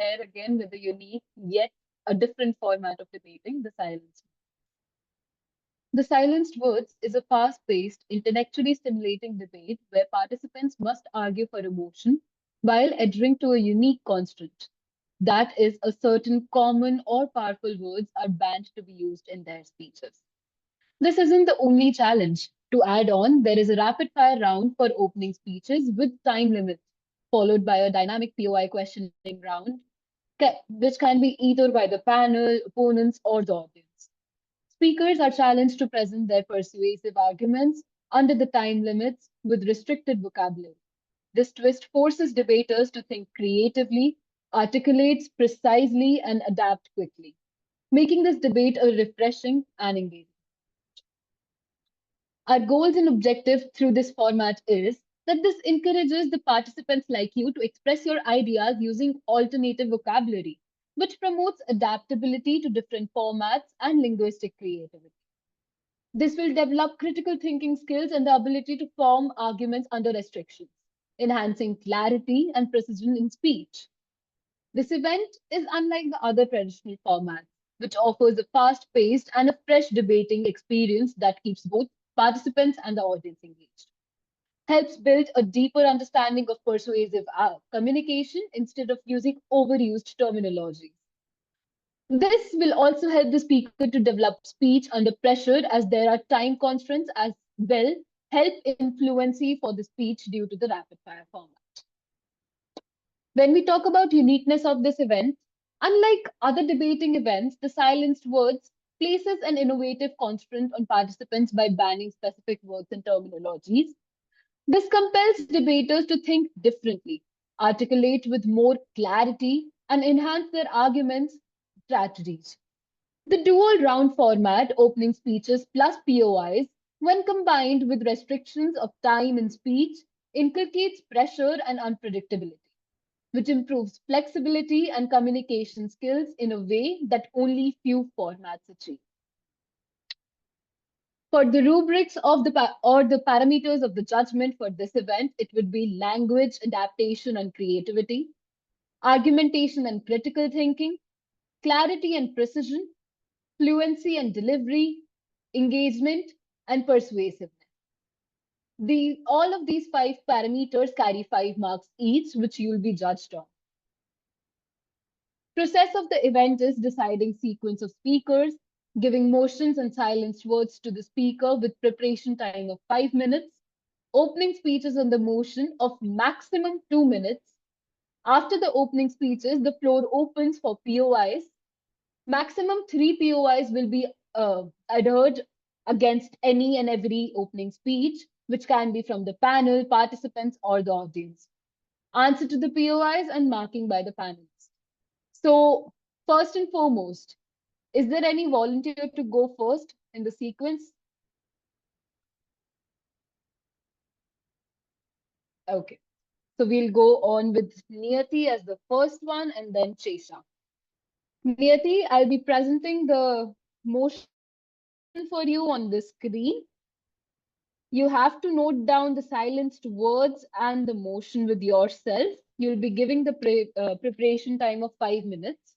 here again with a unique yet a different format of debating, the silence. The Silenced Words is a fast paced, intellectually stimulating debate where participants must argue for emotion while adhering to a unique constraint. That is, a certain common or powerful words are banned to be used in their speeches. This isn't the only challenge. To add on, there is a rapid fire round for opening speeches with time limits, followed by a dynamic POI questioning round, which can be either by the panel, opponents, or the audience. Speakers are challenged to present their persuasive arguments under the time limits with restricted vocabulary. This twist forces debaters to think creatively, articulates precisely, and adapt quickly, making this debate a refreshing and engaging. Our goals and objective through this format is that this encourages the participants like you to express your ideas using alternative vocabulary, which promotes adaptability to different formats and linguistic creativity. This will develop critical thinking skills and the ability to form arguments under restrictions, enhancing clarity and precision in speech. This event is unlike the other traditional formats, which offers a fast paced and a fresh debating experience that keeps both participants and the audience engaged. Helps build a deeper understanding of persuasive communication instead of using overused terminology. This will also help the speaker to develop speech under pressure as there are time constraints as well, help in fluency for the speech due to the rapid fire format. When we talk about uniqueness of this event, unlike other debating events, the silenced words places an innovative constraint on participants by banning specific words and terminologies. This compels debaters to think differently, articulate with more clarity, and enhance their arguments' strategies. The dual round format, opening speeches plus POIs, when combined with restrictions of time in speech, inculcates pressure and unpredictability, which improves flexibility and communication skills in a way that only few formats achieve. For the rubrics of or the parameters of the judgment for this event, it would be language, adaptation, and creativity, argumentation and critical thinking, clarity and precision, fluency and delivery, engagement, and persuasiveness. All of these five parameters carry 5 marks each, which you will be judged on. Process of the event is deciding sequence of speakers, giving motions and silenced words to the speaker with preparation time of 5 minutes, opening speeches on the motion of maximum 2 minutes. After the opening speeches, the floor opens for POIs. Maximum 3 POIs will be adhered against any and every opening speech, which can be from the panel, participants, or the audience. Answer to the POIs and marking by the panelists. So, first and foremost, is there any volunteer to go first in the sequence? Okay. So we'll go on with Niyati as the first one and then Chesha. Niyati, I'll be presenting the motion for you on the screen. You have to note down the silenced words and the motion with yourself. You'll be giving the preparation time of 5 minutes.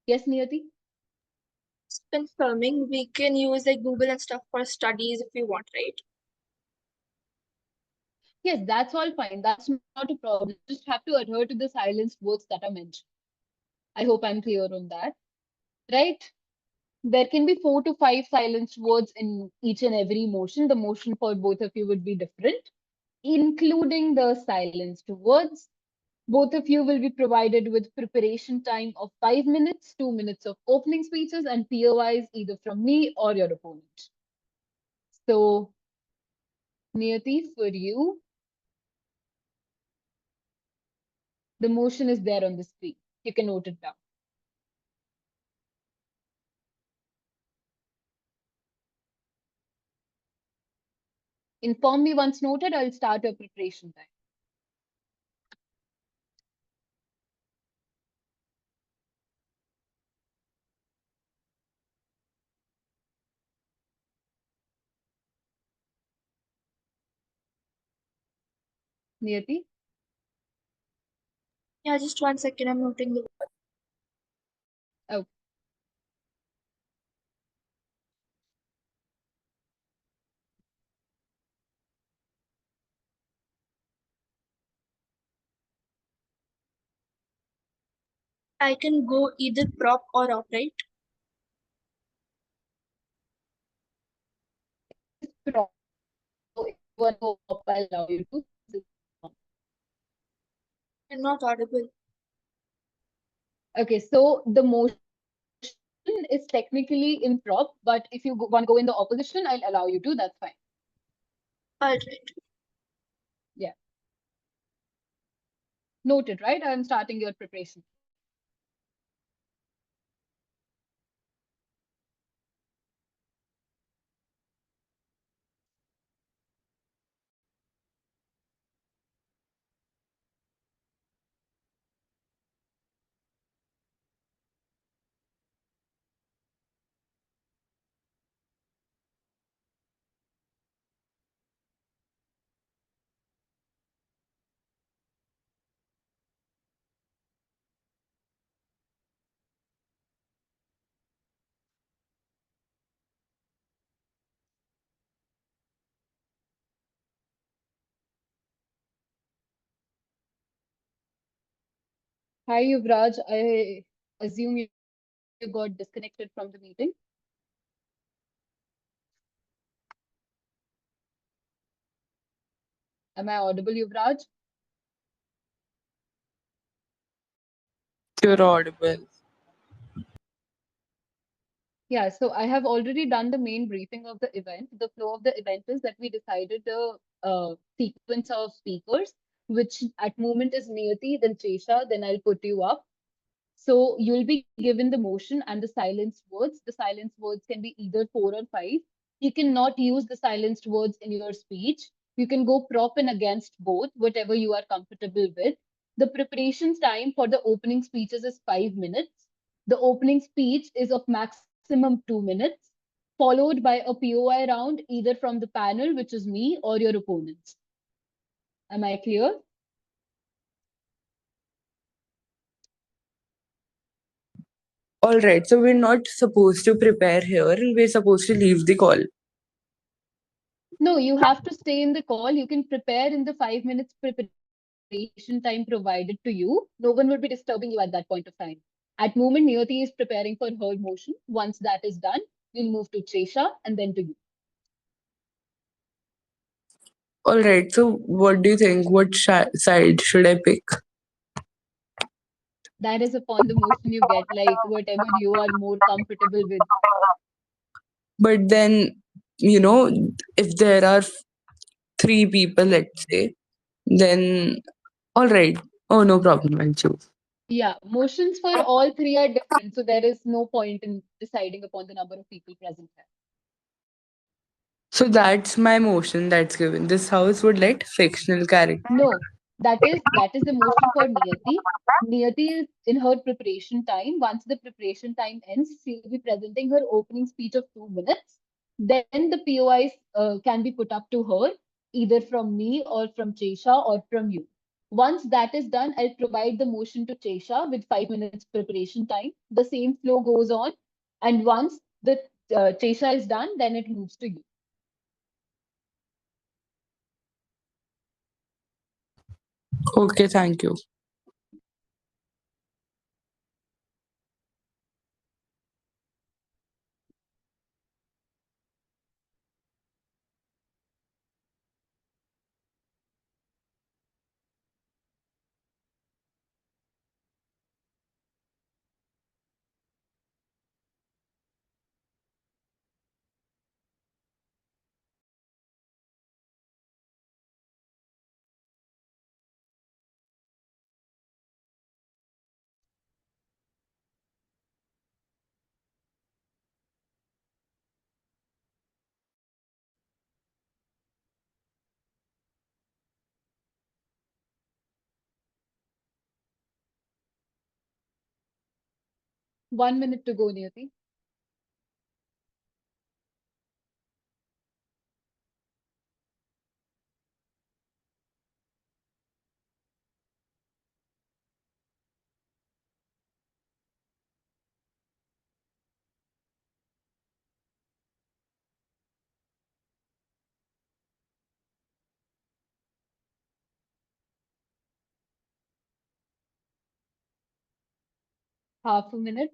Yes, Niyati? Confirming, we can use like Google and stuff for studies if we want, right? Yes, that's all fine. That's not a problem. You just have to adhere to the silenced words that are mentioned. I hope I'm clear on that. Right? There can be 4 to 5 silenced words in each and every motion. The motion for both of you would be different, including the silenced words. Both of you will be provided with preparation time of 5 minutes, 2 minutes of opening speeches, and POIs either from me or your opponent. So, Niyati, for you, the motion is there on the screen. You can note it down. Inform me once noted, I'll start your preparation time. Niyati? Yeah, just 1 second. I'm noting the. Oh, I can go either prop or upright. prop. So if you want to go up, I'll allow you to. I'm not audible. Okay, so the motion is technically in prop, but if you want to go in the opposition, I'll allow you to. That's fine. Alright. Yeah, noted, right? I'm starting your preparation. Hi, Yuvraj. I assume you got disconnected from the meeting. Am I audible, Yuvraj? You're audible. Yeah, so I have already done the main briefing of the event. The flow of the event is that we decided the sequence of speakers, which at moment is Niyati, then Chesha, then I'll put you up. So you'll be given the motion and the silenced words. The silenced words can be either four or five. You cannot use the silenced words in your speech. You can go prop and against both, whatever you are comfortable with. The preparation time for the opening speeches is 5 minutes. The opening speech is of maximum 2 minutes, followed by a POI round either from the panel, which is me, or your opponents. Am I clear? All right, so we're not supposed to prepare here and we're supposed to leave the call. No, you have to stay in the call. You can prepare in the 5 minutes preparation time provided to you. No one will be disturbing you at that point of time. At moment, Niyati is preparing for her motion. Once that is done, we'll move to Chesha and then to you. All right, so what do you think? What side should I pick? That is upon the motion you get, like whatever you are more comfortable with. But then, you know, if there are three people, let's say, then all right. Oh, no problem. I'll choose. Yeah, motions for all three are different. So there is no point in deciding upon the number of people present here. So that's my motion that's given. This house would let fictional character. No, that is the motion for Niyati. Niyati is in her preparation time. Once the preparation time ends, she'll be presenting her opening speech of 2 minutes. Then the POIs can be put up to her, either from me or from Chesha or from you. Once that is done, I'll provide the motion to Chesha with 5 minutes preparation time. The same flow goes on, and once the Chesha is done, then it moves to you. Okay, thank you. 1 minute to go, Niyati. Half a minute.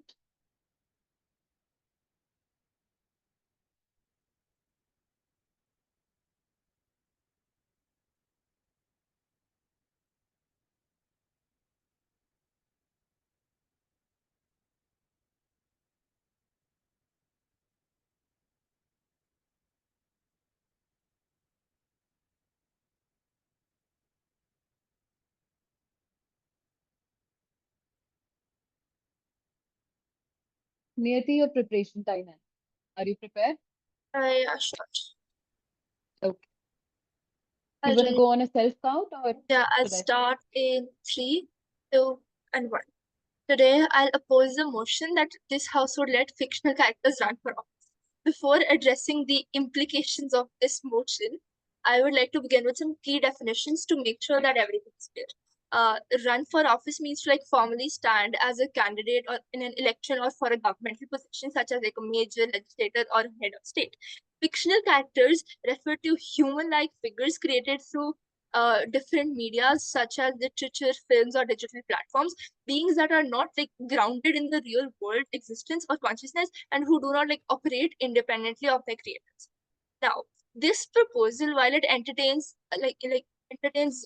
Niyati, your preparation time है. Are you prepared? Yeah, sure. Okay. You I'll want to try. go on a self count or Yeah, I'll should I? start in 3, 2, and 1. Today, I'll oppose the motion that this House would let fictional characters run for office. Before addressing the implications of this motion, I would like to begin with some key definitions to make sure that everything is clear. Run for office means to like formally stand as a candidate or in an election or for a governmental position, such as like a major legislator or head of state. Fictional characters refer to human-like figures created through different medias such as literature, films, or digital platforms, beings that are not like grounded in the real world existence or consciousness and who do not like operate independently of their creators. Now, this proposal, while it entertains entertains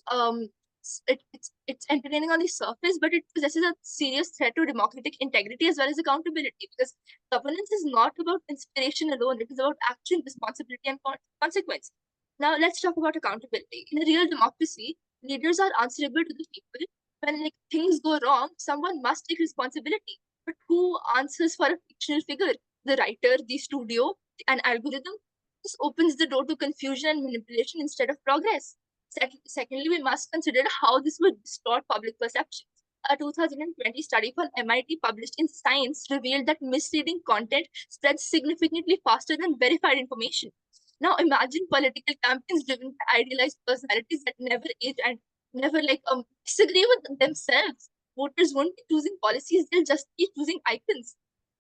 it's entertaining on the surface, but it possesses a serious threat to democratic integrity as well as accountability, because governance is not about inspiration alone, it is about action, responsibility, and consequence. Now let's talk about accountability. In a real democracy, leaders are answerable to the people. When like things go wrong, someone must take responsibility. But who answers for a fictional figure? The writer, the studio, an algorithm? This opens the door to confusion and manipulation instead of progress. Secondly, we must consider how this would distort public perception. A 2020 study from MIT published in Science revealed that misleading content spreads significantly faster than verified information. Now imagine political campaigns driven by idealized personalities that never age and never disagree with themselves. Voters won't be choosing policies, they'll just be choosing icons.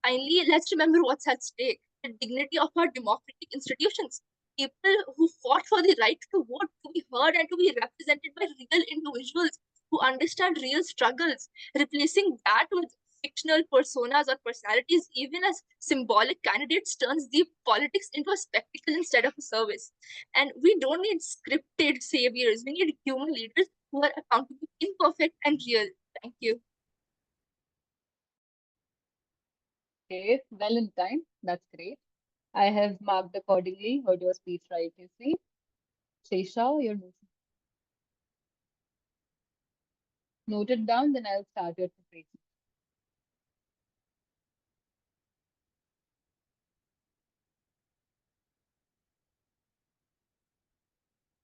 Finally, let's remember what's at stake: the dignity of our democratic institutions. People who fought for the right to vote, to be heard, and to be represented by real individuals who understand real struggles. Replacing that with fictional personas or personalities, even as symbolic candidates, turns the politics into a spectacle instead of a service. And we don't need scripted saviors, we need human leaders who are accountable, imperfect, and real. Thank you. Okay, well in time. That's great. I have marked accordingly, heard your speech right, you see. Sesha, your motion. Note it down, then I'll start your preparation.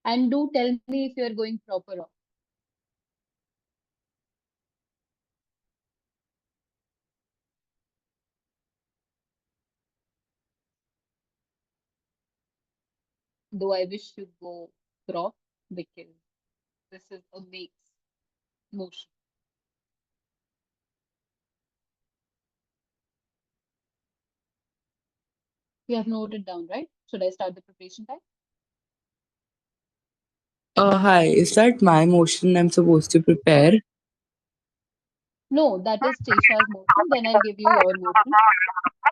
And do tell me if you're going proper off. Though I wish you go crop because this is a mix motion. You have noted down, right? Should I start the preparation time? Hi, is that my motion I'm supposed to prepare? No, that is Chesha's motion. Then I'll give you your motion.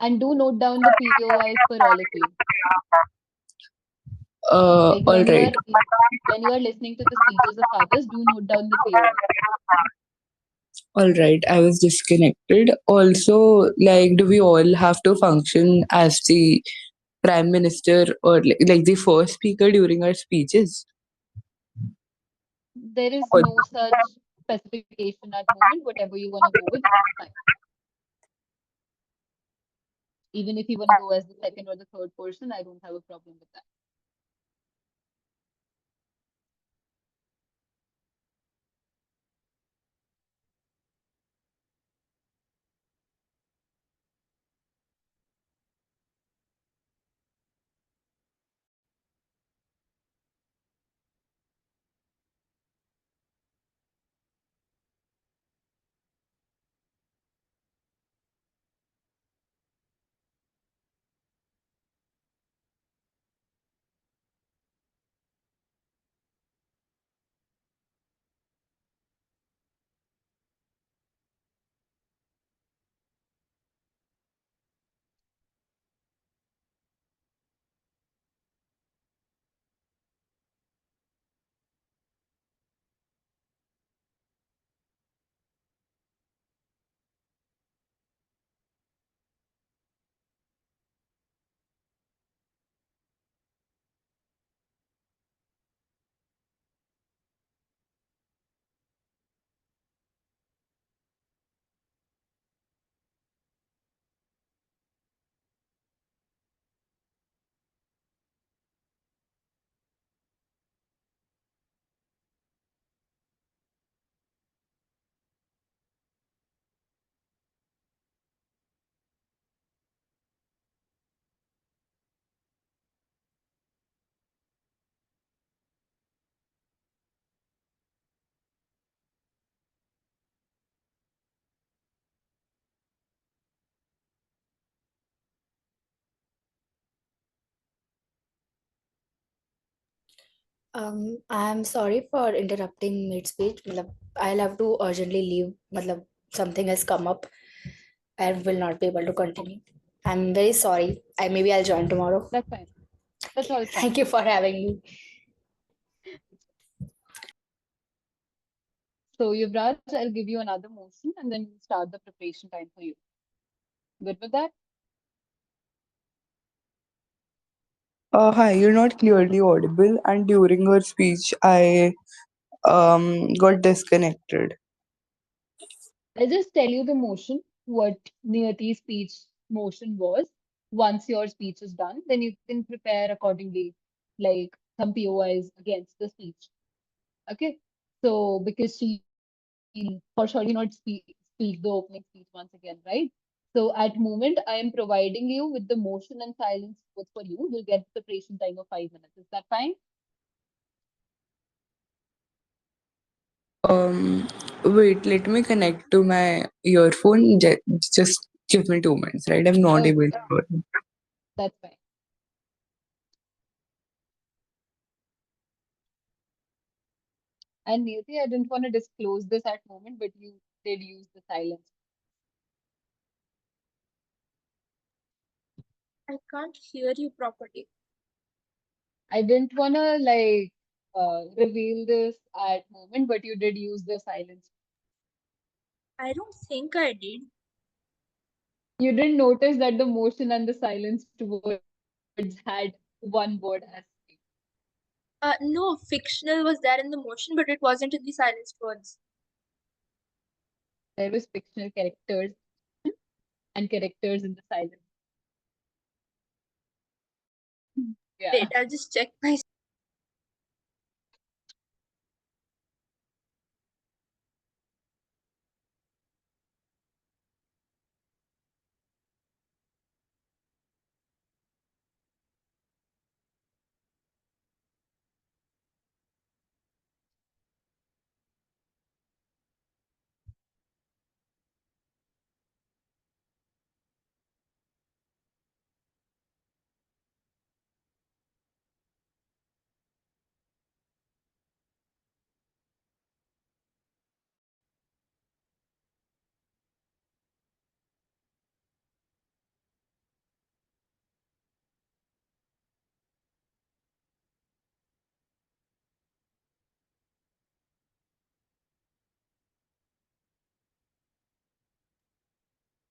And do note down the POIs for all of you. Like All right. when you are listening to the speeches of others, do note down the POI. All right, I was disconnected. Also, like, do we all have to function as the prime minister or like the first speaker during our speeches? There is no such specification at moment. Whatever you want to go with, that's fine. Even if you want to go as the second or the third person, I don't have a problem with that. I'm sorry for interrupting mid-speech. I'll have to urgently leave. Something has come up and will not be able to continue. I'm very sorry. Maybe I'll join tomorrow. That's fine. That's all Thank fine. you for having me. So, Yuvraj, I'll give you another motion and then we'll start the preparation time for you. Good with that? Hi, you're not clearly audible, and during your speech, I got disconnected. I'll just tell you the motion, what Niyati's speech motion was. Once your speech is done, then you can prepare accordingly, like some POIs against the speech. Okay. So, because she'll for surely not speak the opening speech once again, right? So, at moment, I am providing you with the motion and silence both for you. You'll get preparation time of 5 minutes. Is that fine? Um, Wait, let me connect to my earphone. Just give me 2 minutes, right? I'm not Okay, able to hear you. that's fine. And Niyati, I didn't want to disclose this at moment, but you did use the silence. I can't hear you properly. I didn't want to reveal this at moment, but you did use the silence. I don't think I did. You didn't notice that the motion and the silenced words had one word as speech. No, fictional was there in the motion, but it wasn't in the silenced words. There was fictional characters and characters in the silence. Wait, Yeah. I'll just check my.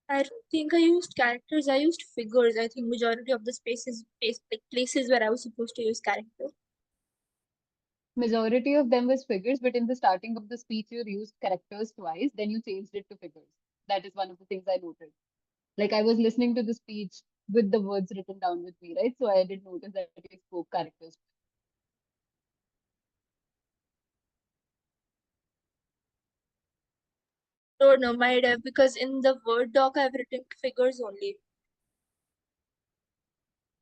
I don't think I used characters. I used figures. I think majority of the like places where I was supposed to use character. Majority of them was figures, but in the starting of the speech, you used characters twice, then you changed it to figures. That is one of the things I noted. Like I was listening to the speech with the words written down with me, right? So I did notice that you spoke characters. No, no, might have because in the Word doc I've written figures only.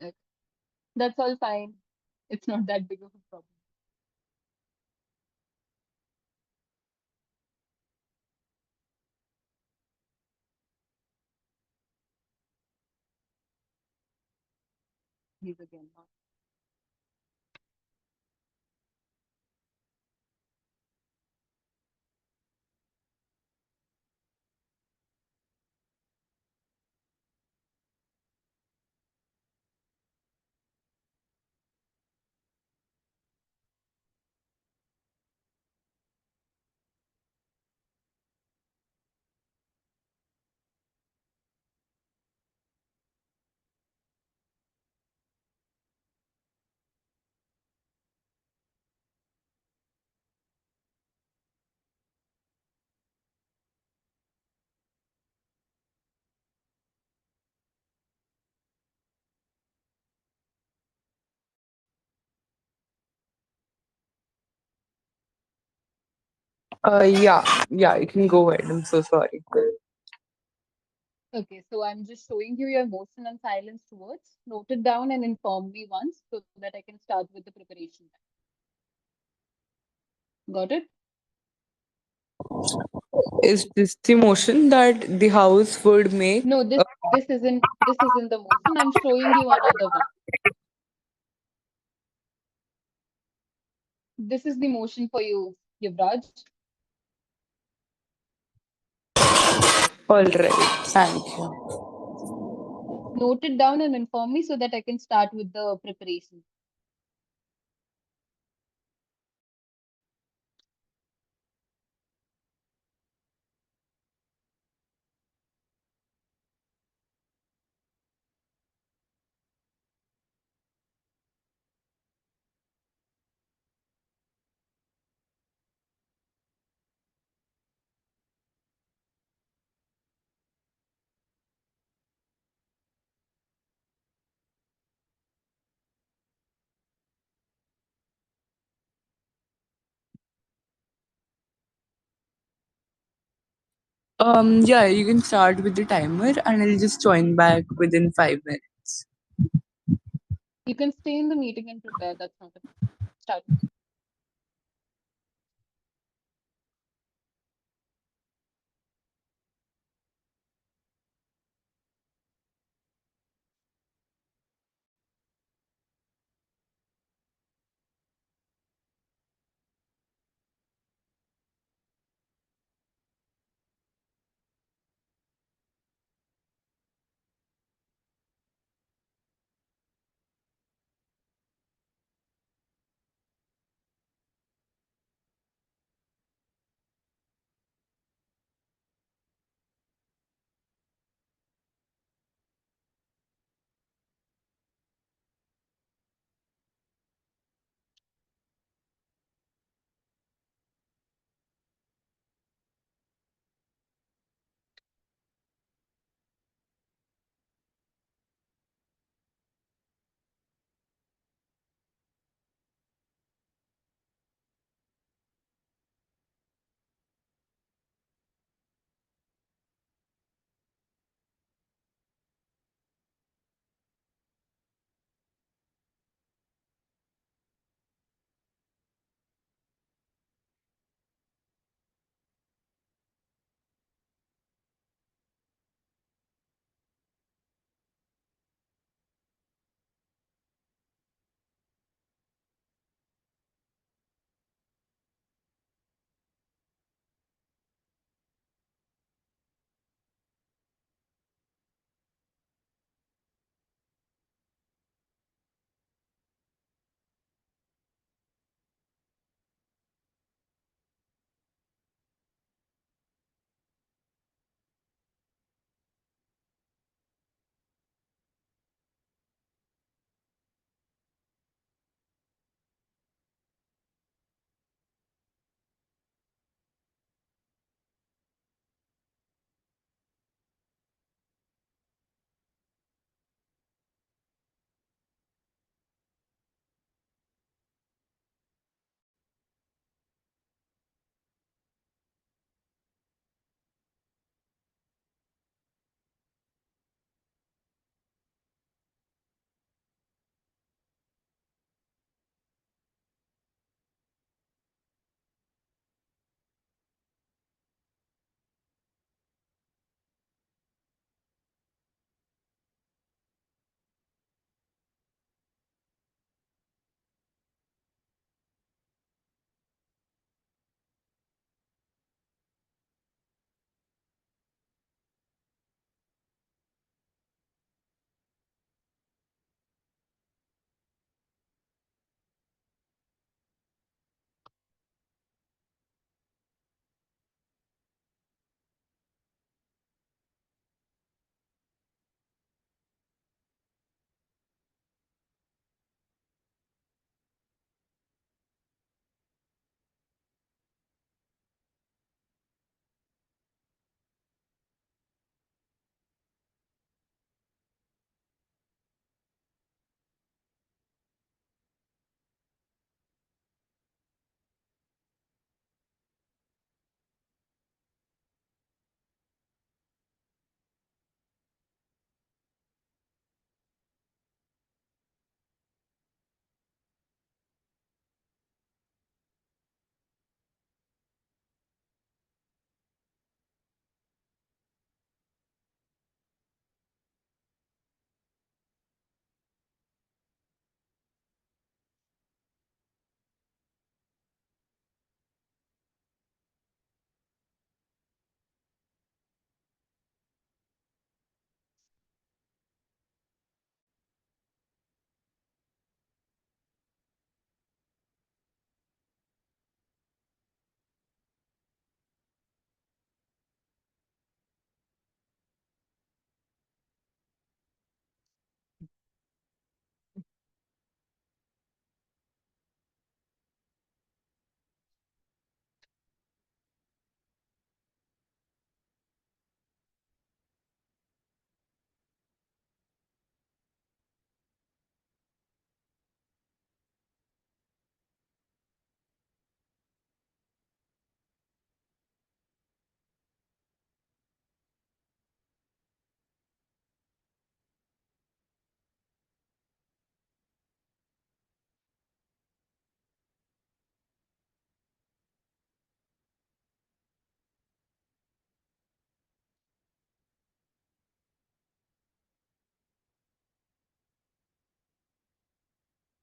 Like, that's all fine. It's not that big of a problem. He's again not. Yeah, you can go ahead. I'm so sorry. Okay, so I'm just showing you your motion and silence words. Note it down and inform me once so that I can start with the preparation. Got it? Is this the motion that the house would make? No, this isn't the motion. I'm showing you another one. This is the motion for you, Yuvraj. All right. Thank you. Note it down and inform me so that I can start with the preparation. Yeah, you can start with the timer and I'll just join back within 5 minutes. You can stay in the meeting and prepare. That's not a start.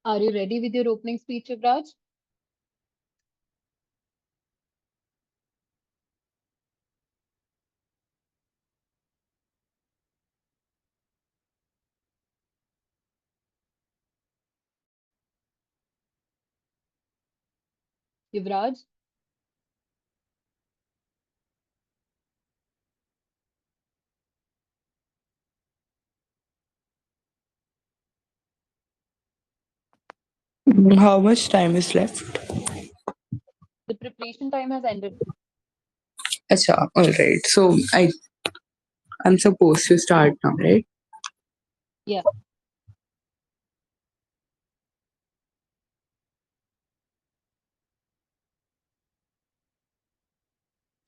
Are you ready with your opening speech, Yuvraj? Yuvraj? How much time is left? The preparation time has ended. Acha, all right. So I'm supposed to start now, right? Yeah.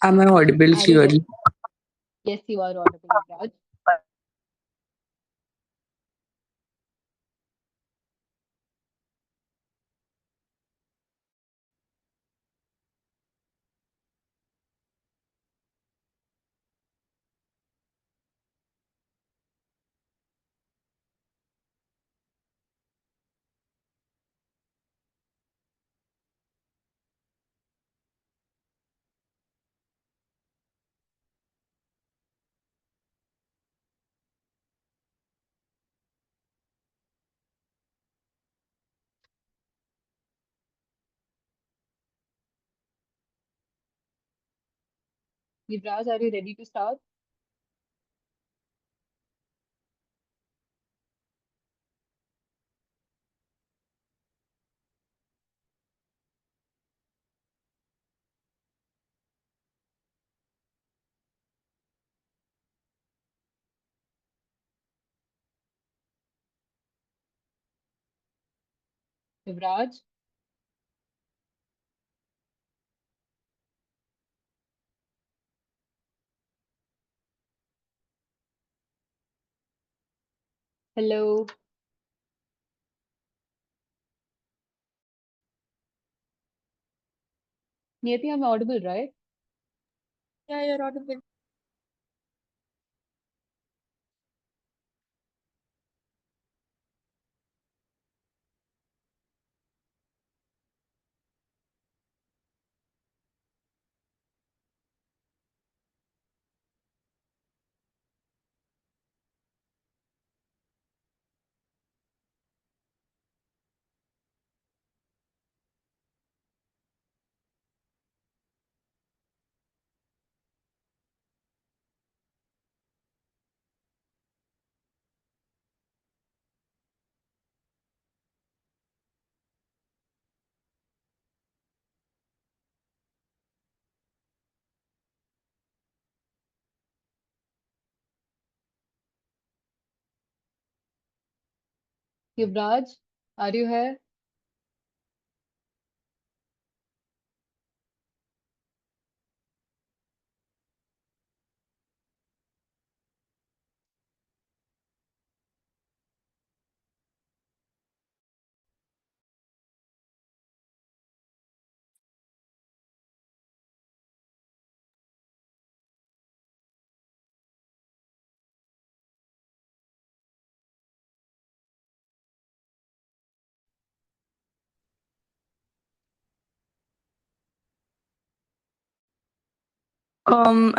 Am I audible Are you ready? clearly? Yes, you are audible, Yuvraj. Yuvraj, are you ready to start? Yuvraj? Hello? Niyati, I'm audible, right? Yeah, you're audible. Yuvraj, are you here?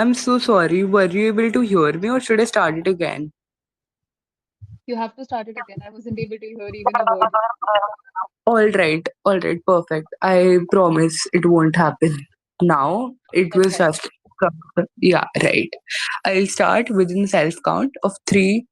I'm so sorry. Were you able to hear me, or should I start it again? You have to start it again. I wasn't able to hear even a word. All right, perfect. I promise it won't happen now. It was Okay. just, yeah, right. I'll start within self count of three,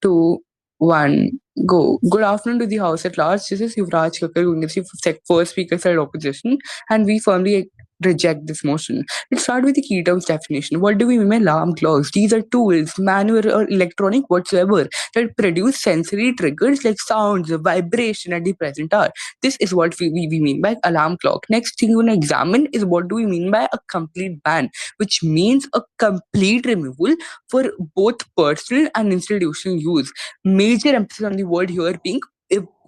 two, one, go. Good afternoon to the House at large. This is Yuvraj Kakkar, who is the first speaker side opposition, and we firmly reject this motion. Let's start with the key terms definition. What do we mean by alarm clocks? These are tools, manual or electronic whatsoever, that produce sensory triggers like sounds, vibration at the present hour. This is what we mean by alarm clock. Next thing you want to examine is what do we mean by a complete ban, which means a complete removal for both personal and institutional use. Major emphasis on the word here being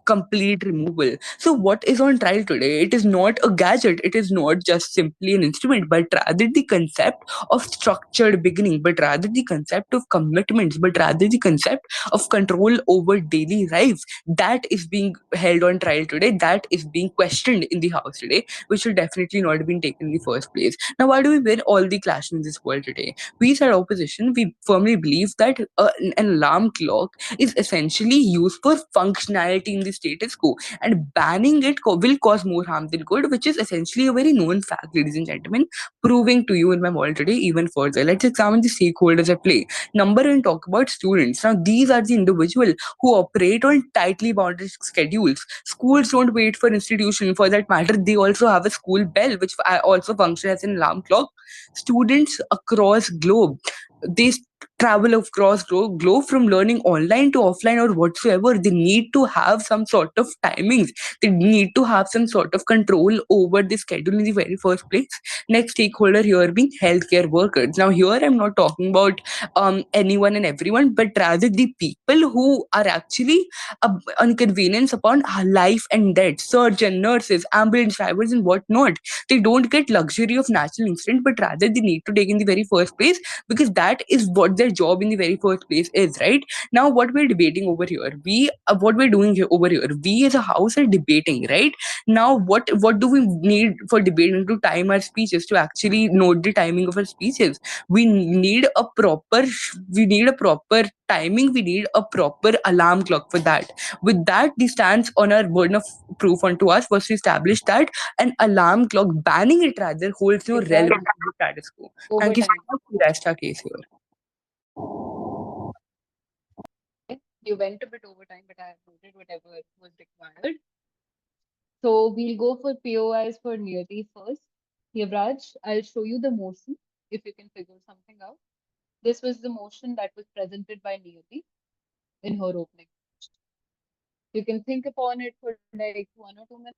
complete removal. So what is on trial today? It is not a gadget, it is not just simply an instrument, but rather the concept of structured beginning, but rather the concept of commitments, but rather the concept of control over daily life. That is being held on trial today, that is being questioned in the house today, which should definitely not have been taken in the first place. Now, why do we win all the clashes in this world today? We as opposition, we firmly believe that an alarm clock is essentially used for functionality in the status quo, and banning it will cause more harm than good, which is essentially a very known fact, ladies and gentlemen, proving to you in my model today even further. Let's examine the stakeholders at play. Number one, talk about students. Now, these are the individuals who operate on tightly bounded schedules. Schools don't wait for institution, for that matter. They also have a school bell, which also functions as an alarm clock. Students across globe, they travel across globe from learning online to offline or whatsoever. They need to have some sort of timings. They need to have some sort of control over the schedule in the very first place. Next stakeholder here being healthcare workers. Now here I'm not talking about anyone and everyone, but rather the people who are actually inconvenience upon life and death. Surgeon, nurses, ambulance drivers, and whatnot. They don't get luxury of natural instinct, but rather they need to take in the very first place, because that is what their job in the very first place is, right? Now, what we're debating over here, what we're doing here over here, we as a house are debating, right? Now, what do we need for debating? To time our speeches, to actually note the timing of our speeches. We need a proper timing. We need a proper alarm clock for that. With that, the stance on our burden of proof onto us was to establish that an alarm clock, banning it rather, holds no Yuvraj, relevance to the status quo. Thank you so overtime. much. We rest our case here. You went a bit overtime, but I have noted whatever was required. So we'll go for POIs for nearly first. Yuvraj, I'll show you the motion if you can figure something out. This was the motion that was presented by Niyati in her opening. You can think upon it for like 1 or 2 minutes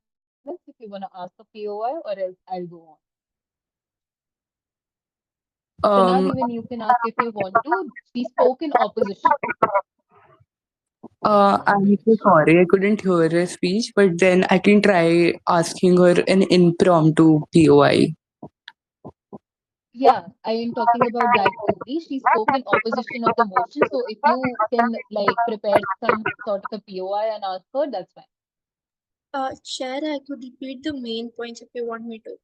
if you want to ask a POI, or else I'll go on. Pranav, Um, even you can ask if you want to. She spoke in opposition. I'm so sorry, I couldn't hear her speech, but then I can try asking her an impromptu POI. Yeah, I am talking about that only. She spoke in opposition of the motion. So if you can like prepare some sort of a POI and ask her, that's fine. Chair, I could repeat the main points if you want me to.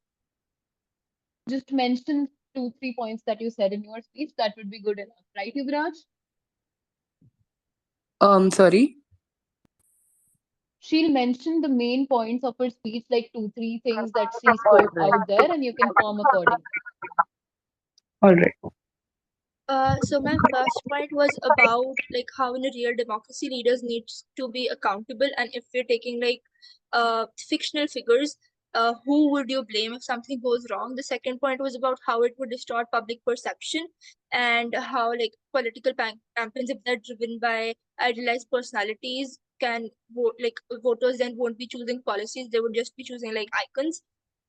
Just mention 2, 3 points that you said in your speech. That would be good enough, right, Yuvraj? Sorry. She'll mention the main points of her speech, like 2, 3 things that she All spoke right. out there, and you can form accordingly. All right. So my first point was about like how in a real democracy leaders need to be accountable, and if we're taking like fictional figures, who would you blame if something goes wrong? The second point was about how it would distort public perception, and how like political campaigns, if they're driven by idealized personalities, can vote like voters then won't be choosing policies, they would just be choosing like icons.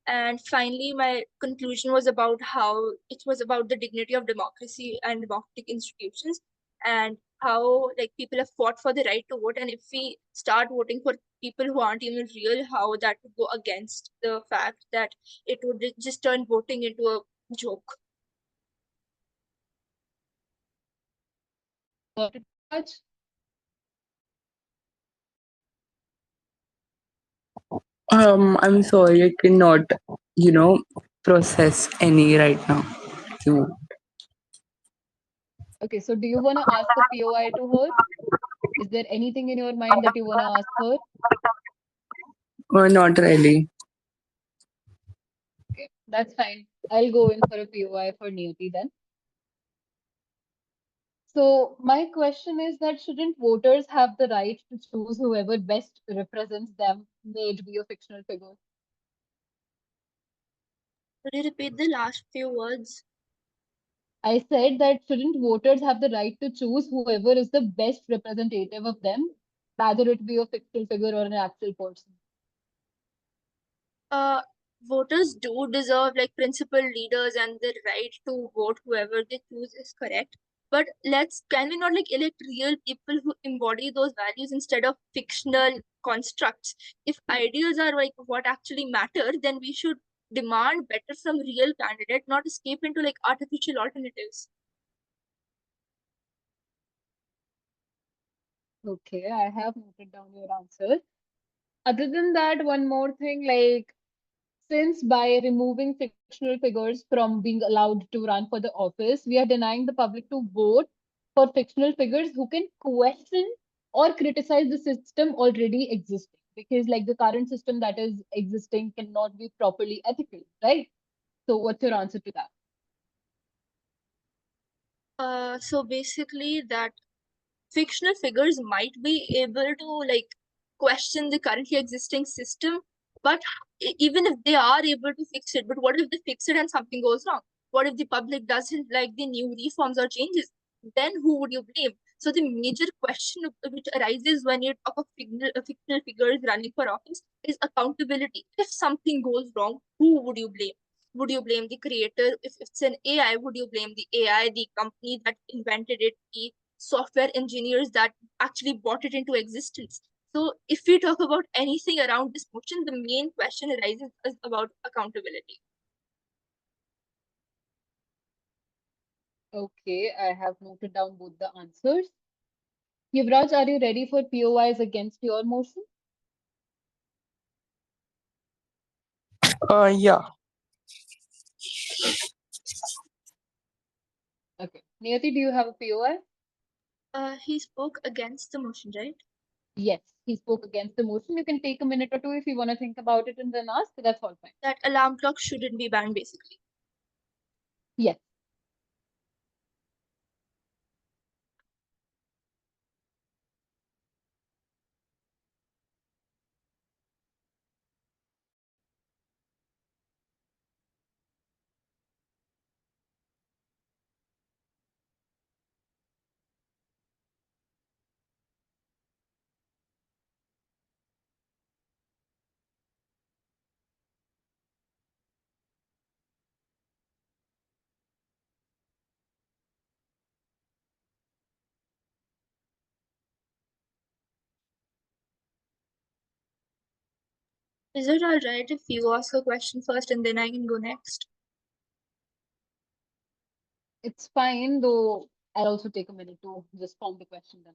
And finally, my conclusion was about how it was about the dignity of democracy and democratic institutions, and how like people have fought for the right to vote. And if we start voting for people who aren't even real, how that would go against the fact that it would just turn voting into a joke. Got it, Yuvraj? I'm sorry, I cannot, you know, process any right now. You, Okay, so do you want to ask a POI to her? Is there anything in your mind that you want to ask her? not really. Okay, that's fine. I'll go in for a POI for Niyati then. So my question is that shouldn't voters have the right to choose whoever best represents them, may it be a fictional figure? Could you repeat the last few words? I said that shouldn't voters have the right to choose whoever is the best representative of them, rather it be a fictional figure or an actual person? uh, Voters do deserve like principal leaders, and the right to vote whoever they choose is correct. But can we not like elect real people who embody those values instead of fictional constructs. If ideas are like what actually matter, then we should demand better from real candidate, not escape into like artificial alternatives. Okay, I have noted down your answer. Other than that, one more thing, like since by removing fictional figures from being allowed to run for the office, we are denying the public to vote for fictional figures who can question or criticize the system already existing. Because, like, the current system that is existing cannot be properly ethical, right? So, what's your answer to that? So basically, that fictional figures might be able to like question the currently existing system, but even if they are able to fix it, but what if they fix it and something goes wrong? What if the public doesn't like the new reforms or changes? Then who would you blame? So the major question which arises when you talk of fictional figures running for office is accountability. If something goes wrong, who would you blame? Would you blame the creator? If it's an AI, would you blame the AI, the company that invented it, the software engineers that actually brought it into existence? So if we talk about anything around this motion, the main question arises is about accountability. Okay, I have noted down both the answers. Yuvraj, are you ready for POIs against your motion? Yeah. Okay. Niyati, do you have a POI? He spoke against the motion, right? Yes, he spoke against the motion. You can take a minute or two if you want to think about it and then ask. That's all fine. That alarm clock shouldn't be banned, basically. Yes. Is it all right if you ask a question first and then I can go next? It's fine, though I'll also take a minute to just form the question then.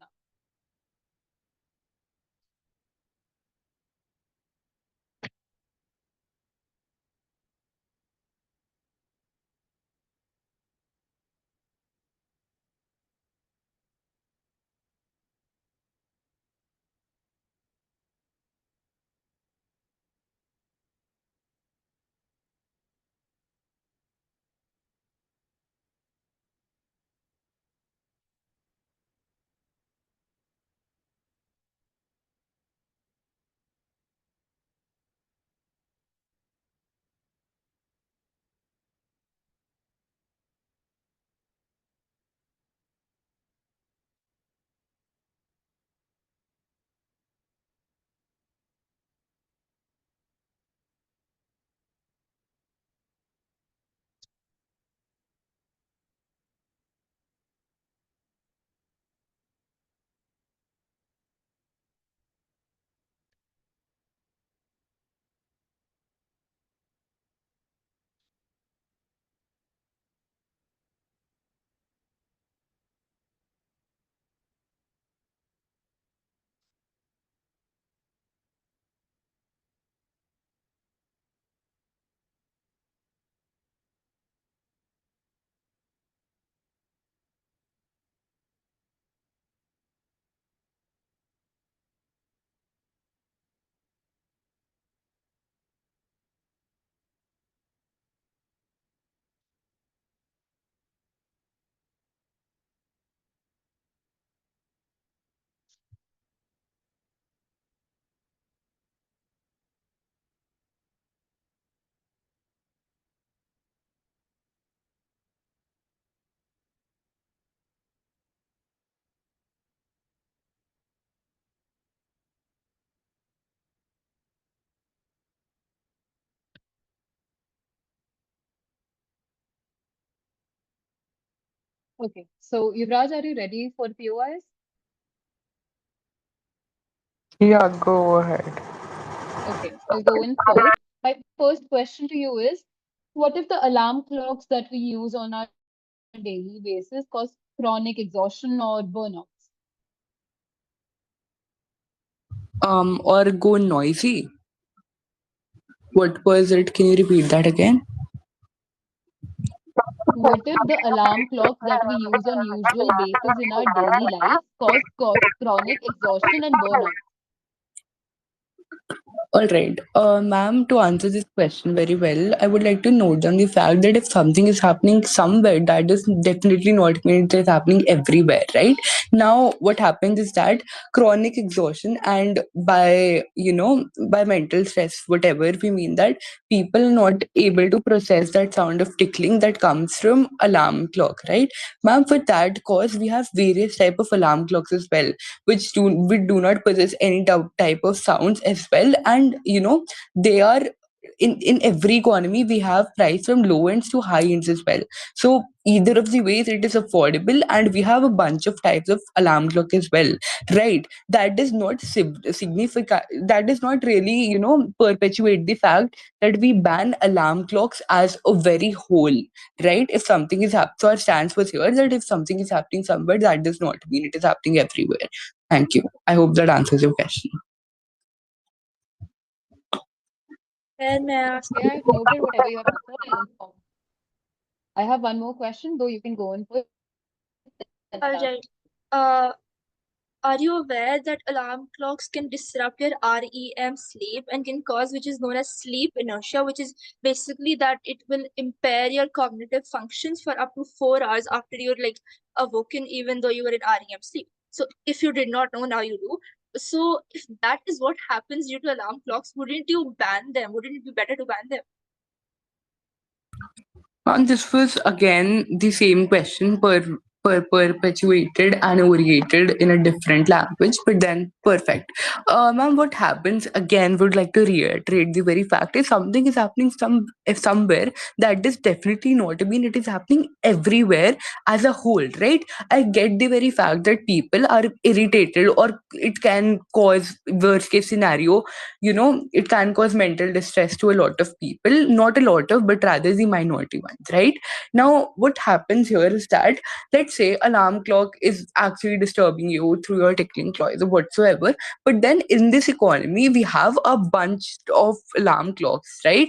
Okay, so Yuvraj, are you ready for POIs? Yeah, go ahead. Okay, I'll go in first. My first question to you is, what if the alarm clocks that we use on our daily basis cause chronic exhaustion or burnouts? Or go noisy. What was it? Can you repeat that again? What if the alarm clocks that we use on usual basis in our daily life cause chronic exhaustion and burnout? All right. Ma'am, to answer this question very well, I would like to note down the fact that if something is happening somewhere, that does definitely not mean it is happening everywhere, right? Now, what happens is that chronic exhaustion and by mental stress, whatever we mean that people not able to process that sound of tickling that comes from alarm clock, right? Ma'am, for that cause, we have various type of alarm clocks as well we do not possess any type of sounds as well, and they are in every economy we have price from low ends to high ends as well. So either of the ways it is affordable, and we have a bunch of types of alarm clock as well, right? That does not significant, that does not really perpetuate the fact that we ban alarm clocks as a very whole, right? If something is happening, so our stance was here that if something is happening somewhere, that does not mean it is happening everywhere. Thank you. I hope that answers your question. And may I ask? Okay, I've noted whatever you have answered. I'll inform. I have one more question, though you can go in first, then I'll ask. All right. Uh, Are you aware that alarm clocks can disrupt your REM sleep and can cause, which is known as sleep inertia, which is basically that it will impair your cognitive functions for up to 4 hours after you're like awoken, even though you were in REM sleep. So if you did not know, now you do. So if that is what happens due to alarm clocks, wouldn't you ban them? Wouldn't it be better to ban them? And this was again the same question perpetuated and orated in a different language, but then perfect. Ma'am, what happens again? Would like to reiterate the very fact if something is happening if somewhere, that does definitely not mean it is happening everywhere as a whole, right? I get the very fact that people are irritated, or it can cause worst case scenario. It can cause mental distress to a lot of people, not a lot of, but rather the minority ones, right? Now what happens here is that, let's say alarm clock is actually disturbing you through your tickling claws or whatsoever, but then in this economy we have a bunch of alarm clocks, right?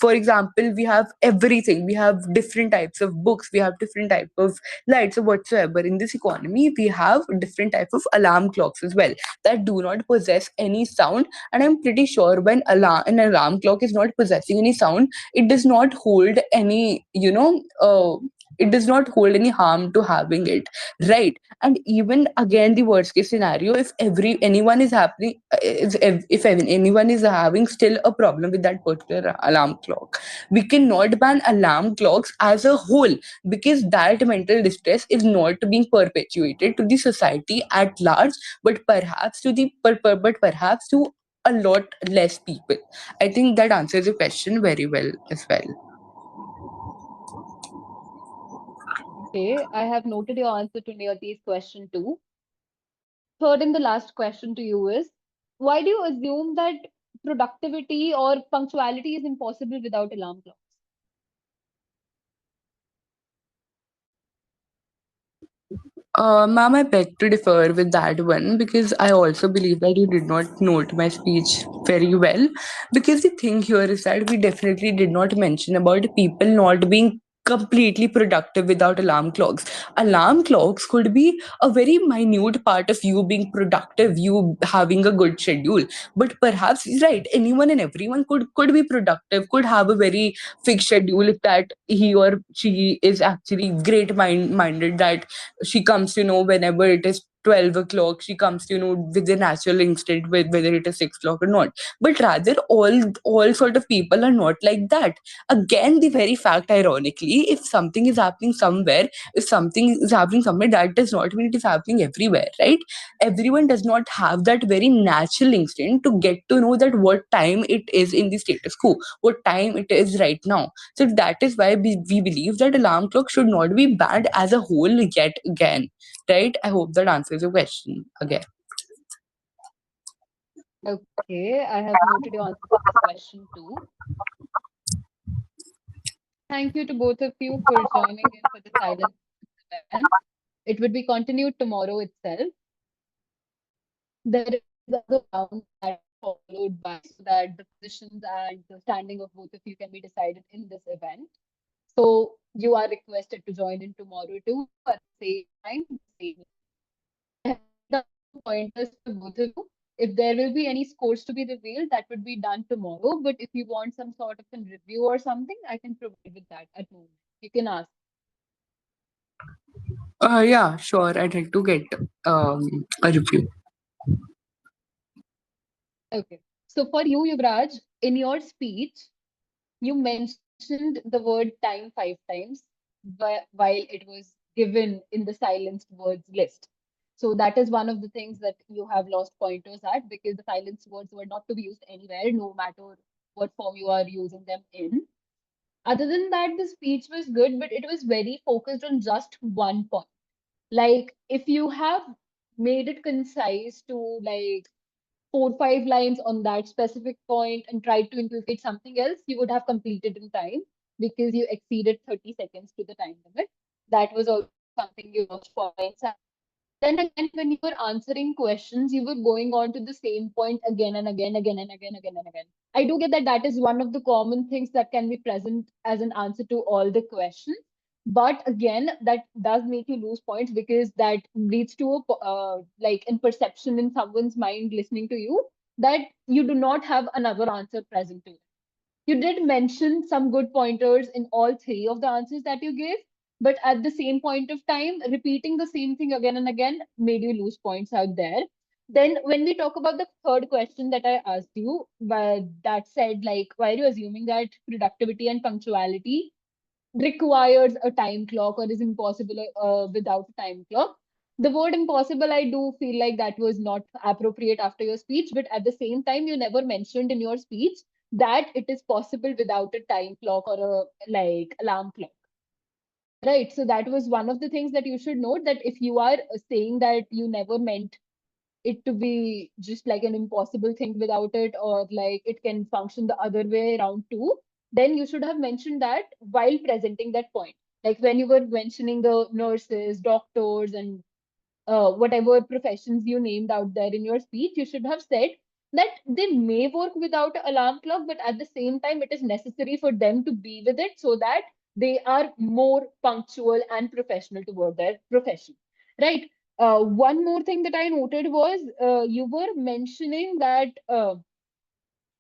For example, we have everything, we have different types of books, we have different type of lights or whatsoever. In this economy we have different type of alarm clocks as well that do not possess any sound, and I'm pretty sure when an alarm clock is not possessing any sound, it does not hold any it does not hold any harm to having it, right? And even again, the worst case scenario, if anyone is happening if anyone is having still a problem with that particular alarm clock, we cannot ban alarm clocks as a whole, because that mental distress is not being perpetuated to the society at large, but perhaps to but perhaps to a lot less people. I think that answers your question very well as well. Okay, I have noted your answer to Niyati's question too. Third and the last question to you is, why do you assume that productivity or punctuality is impossible without alarm clocks? Ma'am, I beg to differ with that one, because I also believe that you did not note my speech very well. Because the thing here is that we definitely did not mention about people not being completely productive without alarm clocks. Alarm clocks could be a very minute part of you being productive, you having a good schedule. But perhaps, right, anyone and everyone could be productive, could have a very fixed schedule, if that he or she is actually great minded, that she comes to know whenever it is 12 o'clock, she comes to know with the natural instinct with whether it is 6 o'clock or not. But rather all sort of people are not like that. Again, the very fact, ironically, if something is happening somewhere, if something is happening somewhere, that does not mean it is happening everywhere, right? Everyone does not have that very natural instinct to get to know that what time it is in the status quo, what time it is right now. So that is why we believe that alarm clock should not be banned as a whole yet again. Right? I hope that answers your question again. Okay, I have noted your answer for this question too. Thank you to both of you for joining in for the silence event. It would be continued tomorrow itself. There is other round that is followed by so that the positions and the standing of both of you can be decided in this event. So you are requested to join in tomorrow too at the same time, the same. I have noted down some pointers for both of you. If there will be any scores to be revealed, that would be done tomorrow. But if you want some sort of a review or something, I can provide with that at moment. You can ask. Yeah, sure. I'd like to get a review. Okay. So for you, Yuvraj, in your speech, you mentioned the word time 5 times while it was given in the silenced words list. So that is one of the things that you have lost pointers at because the silenced words were not to be used anywhere, no matter what form you are using them in. Other than that, the speech was good, but it was very focused on just one point. Like, if you have made it concise to like 4 5 lines on that specific point and tried to inculcate something else, you would have completed in time because you exceeded 30 seconds to the time limit. That was also something you lost points at. Then again, when you were answering questions, you were going on to the same point again and again, again and again, again and again. I do get that that is one of the common things that can be present as an answer to all the questions. But again, that does make you lose points because that leads to a like in perception in someone's mind listening to you that you do not have another answer present to you. You did mention some good pointers in all three of the answers that you gave, but at the same point of time, repeating the same thing again and again made you lose points out there. Then, when we talk about the third question that I asked you, that said, like, why are you assuming that productivity and punctuality requires a time clock or is impossible without a time clock? The word impossible, I do feel like that was not appropriate after your speech, but at the same time, you never mentioned in your speech that it is possible without a time clock or a like alarm clock. Right. So that was one of the things that you should note that if you are saying that you never meant it to be just like an impossible thing without it, or like it can function the other way around too, then you should have mentioned that while presenting that point. Like when you were mentioning the nurses, doctors, and whatever professions you named out there in your speech, you should have said that they may work without an alarm clock, but at the same time, it is necessary for them to be with it so that they are more punctual and professional toward their profession. Right. One more thing that I noted was you were mentioning that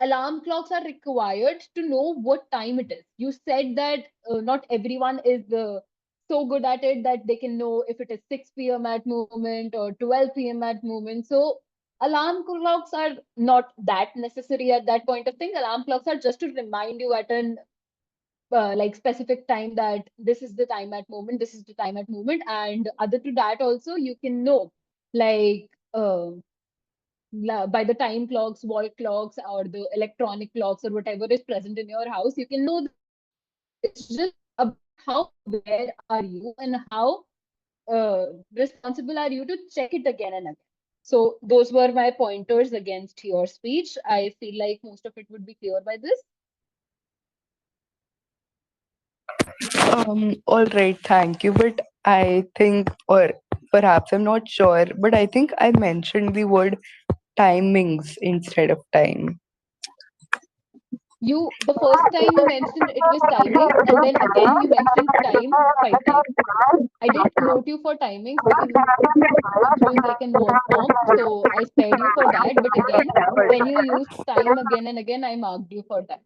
alarm clocks are required to know what time it is. You said that not everyone is so good at it that they can know if it is 6 p.m. at moment or 12 p.m. at moment. So alarm clocks are not that necessary at that point of thing. Alarm clocks are just to remind you at an like specific time that this is the time at moment, this is the time at moment, and other to that also you can know like by the time clocks, wall clocks, or the electronic clocks, or whatever is present in your house, you can know the time. It's just about how aware are you and how responsible are you to check it again and again. So those were my pointers against your speech. I feel like most of it would be clear by this. All right, thank you. But I think, or perhaps I'm not sure, but I think I mentioned the word timings instead of time. You the first time you mentioned it was timings, and then again you mentioned time 5 times. I didn't note you for timings because it was like in verb form, so I spared you for that. But again, when you used time again and again, I marked you for that.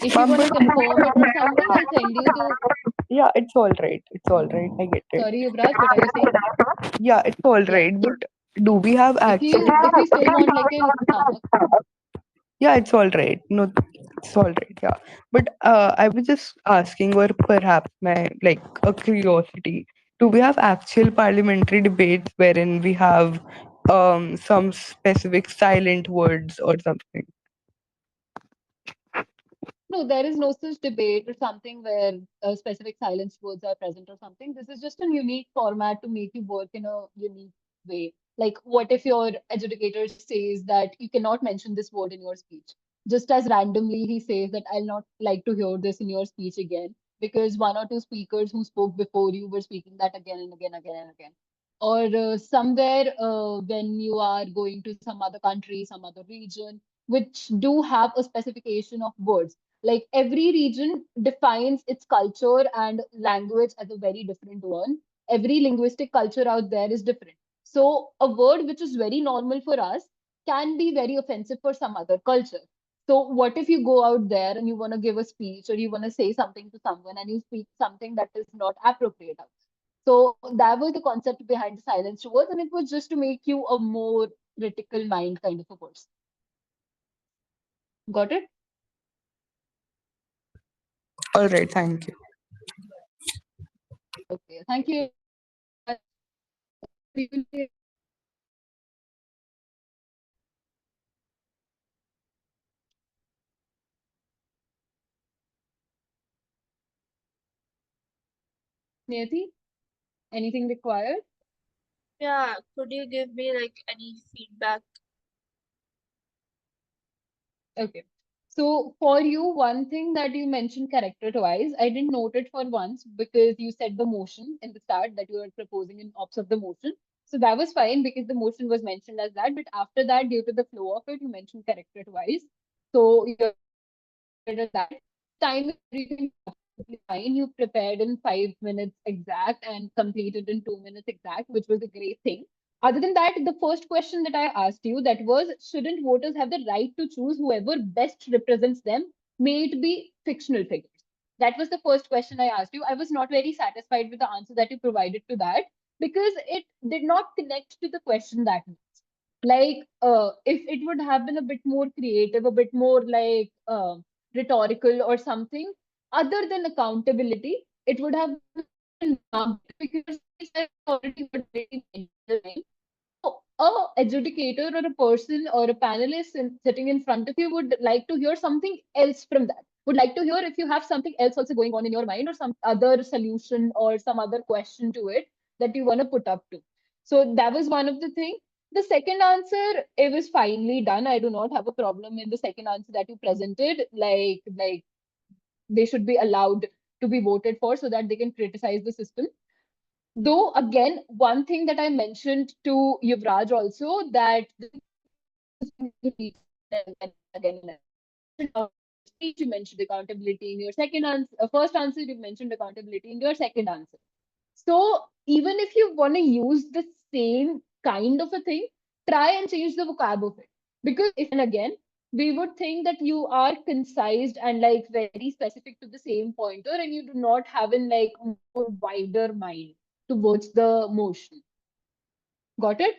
If you Ma'am, want to but confirm it or something, I'll send you the. yeah, it's all right. It's all right. I get it. Sorry, Yuvraj, what are you saying? Yeah, it's all Yeah. right. But do we have access? If you still want like an Yeah, it's all right. No, it's all right. Yeah, but I was just asking, or perhaps my like a curiosity. Do we have actual parliamentary debates wherein we have some specific silent words or something? no, there is no such debate or something where specific silenced words are present or something. This is just a unique format to make you work in a unique way. Like, what if your adjudicator says that you cannot mention this word in your speech? Just as randomly, he says that I'll not like to hear this in your speech again because one or two speakers who spoke before you were speaking that again and again, again and again. Or somewhere when you are going to some other country, some other region, which do have a specification of words. Like every region defines its culture and language as a very different one. Every linguistic culture out there is different. So a word which is very normal for us can be very offensive for some other culture. So what if you go out there and you want to give a speech or you want to say something to someone and you speak something that is not appropriate out there? So that was the concept behind the silenced words, and it was just to make you a more critical mind kind of a person. Got it? All right, thank you. Okay. Thank you. We will take Niyati. Anything required? Yeah, could you give me like any feedback? Okay. So for you, one thing that you mentioned character twice, I didn't note it for once because you said the motion in the start that you were proposing in ops of the motion. So that was fine because the motion was mentioned as that. But after that, due to the flow of it, you mentioned character twice. So you're at that time is everything absolutely fine. You prepared in 5 minutes exact and completed in 2 minutes exact, which was a great thing. Other than that, the first question that I asked you that was, shouldn't voters have the right to choose whoever best represents them, may it be fictional figures? That was the first question I asked you. I was not very satisfied with the answer that you provided to that because it did not connect to the question that much. Like, if it would have been a bit more creative, a bit more like rhetorical or something other than accountability, it would have been because I already got very mentioned. So, a educator or a person or a panelist sitting in front of you would like to hear something else from that. Would like to hear if you have something else also going on in your mind or some other solution or some other question to it that you want to put up to. So that was one of the things. The second answer, it was finely done. I do not have a problem in the second answer that you presented. Like they should be allowed to be voted for so that they can criticize the system. Though again, one thing that I mentioned to Yuvraj also that again and again, speech you mentioned accountability in your second answer, first answer you mentioned accountability in your second answer. So even if you want to use the same kind of a thing, try and change the vocab of it. Because if and again, we would think that you are concised and like very specific to the same pointer and you do not have in like more wider mind towards the motion. Got it?